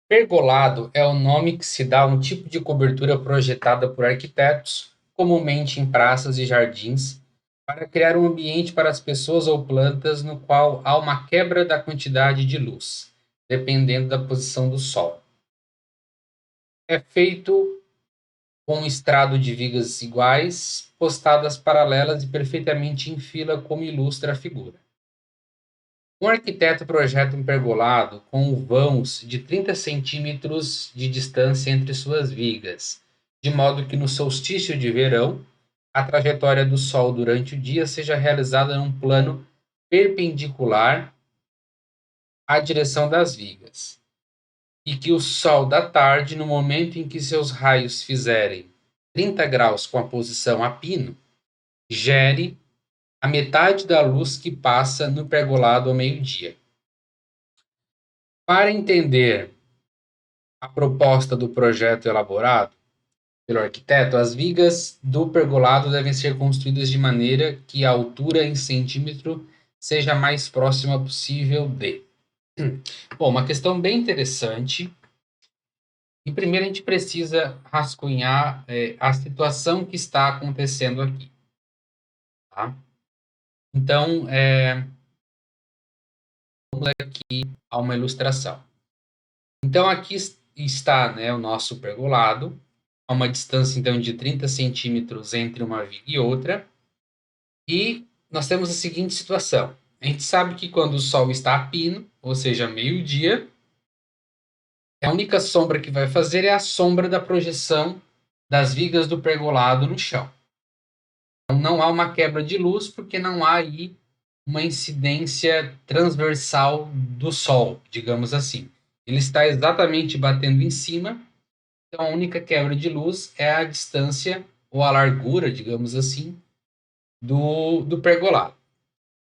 Pergolado é o nome que se dá a um tipo de cobertura projetada por arquitetos, comumente em praças e jardins, para criar um ambiente para as pessoas ou plantas no qual há uma quebra da quantidade de luz, dependendo da posição do sol. É feito com um estrado de vigas iguais, postadas paralelas e perfeitamente em fila, como ilustra a figura. Um arquiteto projeta um pergolado com vãos de 30 centímetros de distância entre suas vigas, de modo que no solstício de verão, a trajetória do Sol durante o dia seja realizada num plano perpendicular à direção das vigas, e que o Sol da tarde, no momento em que seus raios fizerem 30 graus com a posição a pino, gere a metade da luz que passa no pergolado ao meio-dia. Para entender a proposta do projeto elaborado pelo arquiteto, as vigas do pergolado devem ser construídas de maneira que a altura em centímetro seja a mais próxima possível de. Bom, uma questão bem interessante. E primeiro a gente precisa rascunhar a situação que está acontecendo aqui. Tá? Então, vamos aqui a uma ilustração. Então, aqui está, né, o nosso pergolado, a uma distância então de 30 centímetros entre uma viga e outra, e nós temos a seguinte situação. A gente sabe que quando o sol está a pino, ou seja, meio-dia, a única sombra que vai fazer é a sombra da projeção das vigas do pergolado no chão. Então, não há uma quebra de luz, porque não há aí uma incidência transversal do sol, digamos assim. Ele está exatamente batendo em cima. Então, a única quebra de luz é a distância ou a largura, digamos assim, do pergolado.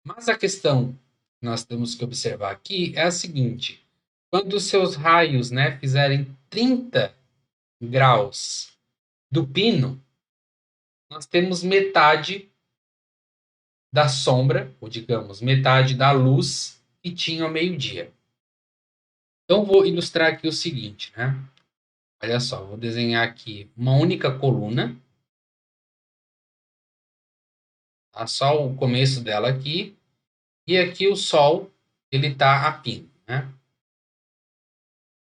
Mas a questão que nós temos que observar aqui é a seguinte: quando os seus raios, né, fizerem 30 graus do pino, nós temos metade da sombra, ou digamos, metade da luz que tinha ao meio-dia. Então, vou ilustrar aqui o seguinte, né? Olha só, vou desenhar aqui uma única coluna, tá? Só o começo dela aqui, e aqui o Sol, ele está a pino, né?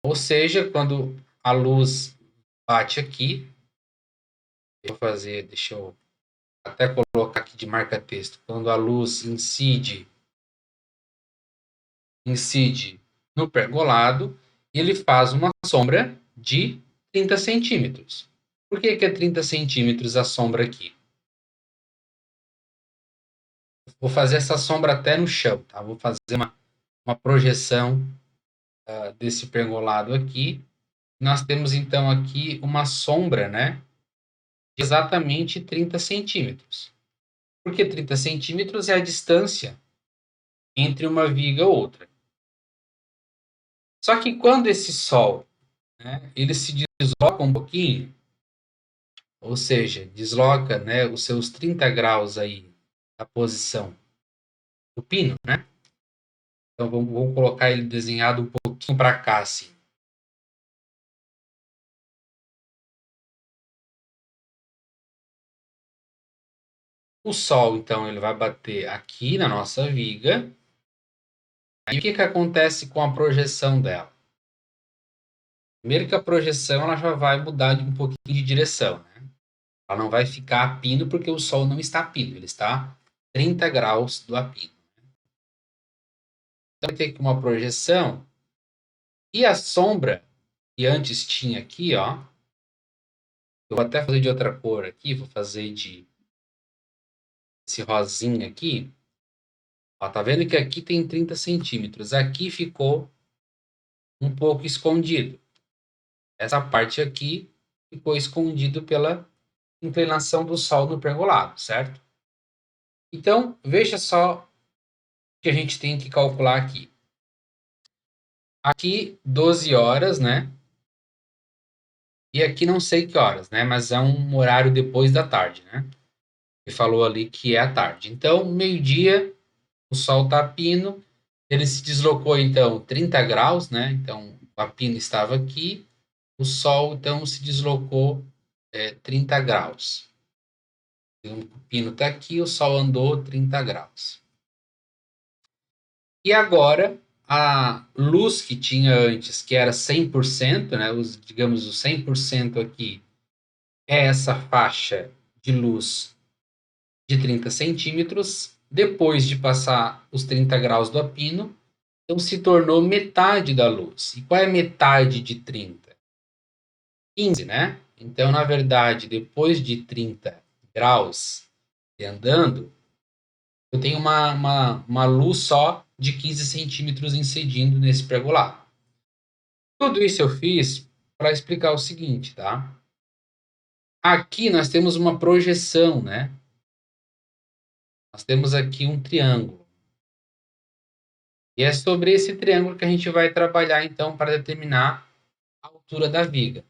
Ou seja, quando a luz bate aqui, deixa eu até colocar aqui de marca-texto, quando a luz incide no pergolado, ele faz uma sombra de 30 centímetros. Por que é 30 centímetros a sombra aqui? Vou fazer essa sombra até no chão, tá? Vou fazer uma projeção desse pergolado aqui. Nós temos então aqui uma sombra, né? De exatamente 30 centímetros. Porque 30 centímetros é a distância entre uma viga e outra. Só que quando esse Sol, né, ele se desloca um pouquinho, ou seja, desloca, né, os seus 30 graus aí da posição do pino, né? Então vamos colocar ele desenhado um pouquinho para cá, assim. O Sol, então, ele vai bater aqui na nossa viga. E o que acontece com a projeção dela? Primeiro que a projeção ela já vai mudar um pouquinho de direção, né? Ela não vai ficar a pino porque o Sol não está a pino, ele está 30 graus do apino. Então vai ter aqui uma projeção e a sombra que antes tinha aqui, ó, eu vou até fazer de outra cor aqui, vou fazer de esse rosinha aqui. Ó, tá vendo que aqui tem 30 centímetros, aqui ficou um pouco escondido. Essa parte aqui ficou escondido pela inclinação do Sol no pergolado, certo? Então, veja só o que a gente tem que calcular aqui. Aqui, 12 horas, né? E aqui não sei que horas, né? Mas é um horário depois da tarde, né? Ele falou ali que é a tarde. Então, o Sol está a pino, ele se deslocou, então, 30 graus, né? Então, a pino estava aqui, o Sol, então, se deslocou 30 graus. O pino está aqui, o Sol andou 30 graus. E agora, a luz que tinha antes, que era 100%, né, digamos, o 100% aqui, é essa faixa de luz de 30 centímetros. Depois de passar os 30 graus do apino, então se tornou metade da luz. E qual é metade de 30? 15, né? Então, na verdade, depois de 30 graus de andando, eu tenho uma luz só de 15 centímetros incidindo nesse pergolado. Tudo isso eu fiz para explicar o seguinte, tá? Aqui nós temos uma projeção, né? Nós temos aqui um triângulo. E é sobre esse triângulo que a gente vai trabalhar, então, para determinar a altura da viga.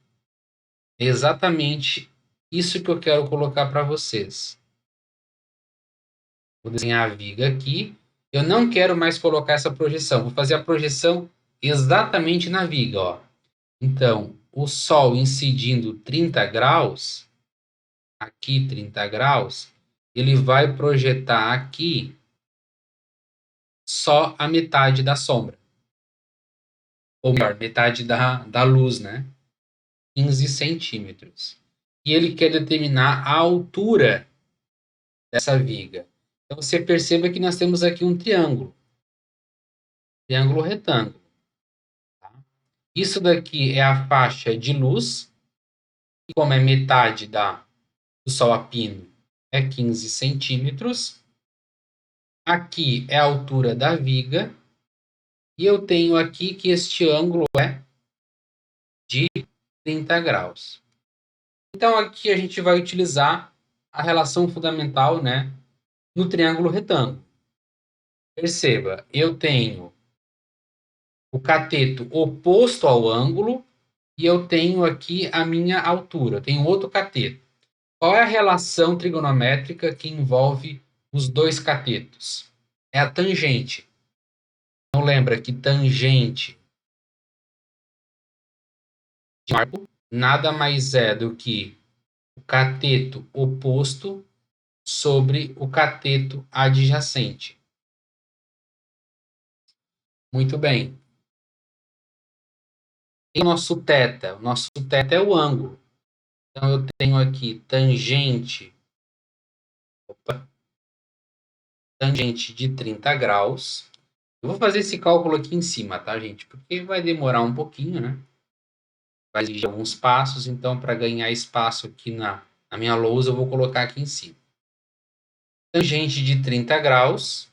É exatamente isso que eu quero colocar para vocês. Vou desenhar a viga aqui. Eu não quero mais colocar essa projeção. Vou fazer a projeção exatamente na viga, ó. Então, o Sol incidindo 30 graus, aqui 30 graus, ele vai projetar aqui só a metade da sombra. Ou melhor, metade da luz, né? 15 centímetros. E ele quer determinar a altura dessa viga. Então, você perceba que nós temos aqui um triângulo. Triângulo retângulo. Tá? Isso daqui é a faixa de luz. E como é metade do Sol a pino, é 15 centímetros. Aqui é a altura da viga. E eu tenho aqui que este ângulo é de 30 graus. Então, aqui a gente vai utilizar a relação fundamental, né, no triângulo retângulo. Perceba, eu tenho o cateto oposto ao ângulo e eu tenho aqui a minha altura. Eu tenho outro cateto. Qual é a relação trigonométrica que envolve os dois catetos? É a tangente. Então, lembra que tangente de um arco nada mais é do que o cateto oposto sobre o cateto adjacente. Muito bem. E o nosso θ? O nosso θ é o ângulo. Então, eu tenho aqui tangente de 30 graus. Eu vou fazer esse cálculo aqui em cima, tá, gente? Porque vai demorar um pouquinho, né? Vai exigir alguns passos, então, para ganhar espaço aqui na minha lousa, eu vou colocar aqui em cima. Tangente de 30 graus.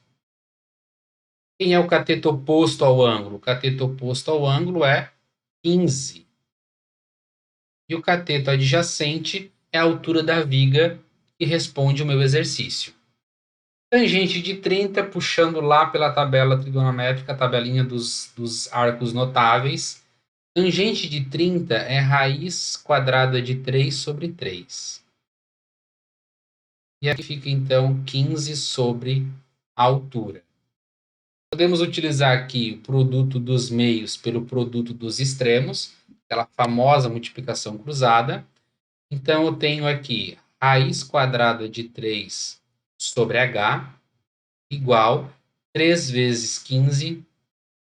Quem é o cateto oposto ao ângulo? O cateto oposto ao ângulo é 15. E o cateto adjacente é a altura da viga que responde o meu exercício. Tangente de 30, puxando lá pela tabela trigonométrica, a tabelinha dos arcos notáveis. Tangente de 30 é raiz quadrada de 3 sobre 3. E aqui fica, então, 15 sobre a altura. Podemos utilizar aqui o produto dos meios pelo produto dos extremos, aquela famosa multiplicação cruzada. Então, eu tenho aqui raiz quadrada de 3 sobre h igual 3 vezes 15,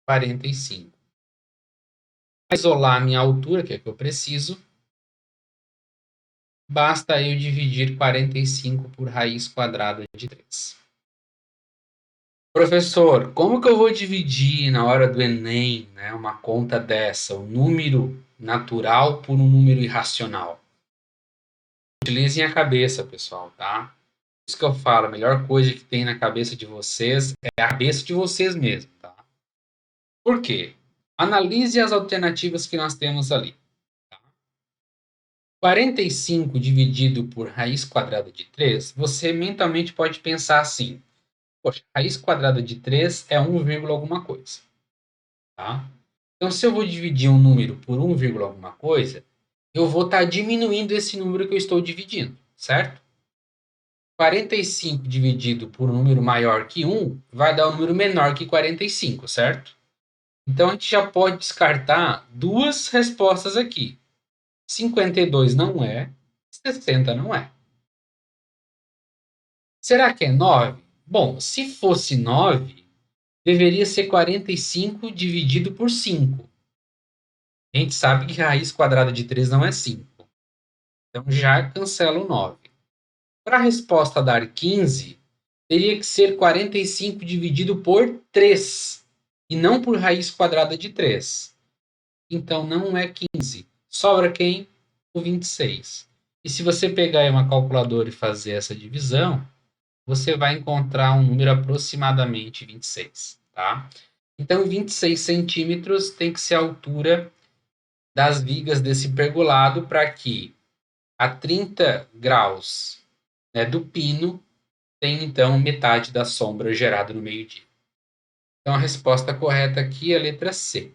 45. Para isolar a minha altura, que é que eu preciso, basta eu dividir 45 por raiz quadrada de 3. Professor, como que eu vou dividir na hora do Enem, né, uma conta dessa, um número natural por um número irracional? Utilizem a cabeça, pessoal, tá? Isso que eu falo, a melhor coisa que tem na cabeça de vocês é a cabeça de vocês mesmos, tá? Por quê? Analise as alternativas que nós temos ali. Tá? 45 dividido por raiz quadrada de 3, você mentalmente pode pensar assim, poxa, raiz quadrada de 3 é 1, alguma coisa. Tá? Então, se eu vou dividir um número por 1, alguma coisa, eu vou estar diminuindo esse número que eu estou dividindo, certo? 45 dividido por um número maior que 1 vai dar um número menor que 45, certo? Então, a gente já pode descartar duas respostas aqui. 52 não é, 60 não é. Será que é 9? Bom, se fosse 9, deveria ser 45 dividido por 5. A gente sabe que a raiz quadrada de 3 não é 5. Então, já cancela o 9. Para a resposta dar 15, teria que ser 45 dividido por 3 e não por raiz quadrada de 3. Então não é 15. Sobra quem? O 26. E se você pegar aí uma calculadora e fazer essa divisão, você vai encontrar um número aproximadamente 26, tá? Então 26 centímetros tem que ser a altura das vigas desse pergolado para que a 30 graus, né, do pino tem então metade da sombra gerada no meio-dia. Então a resposta correta aqui é a letra C.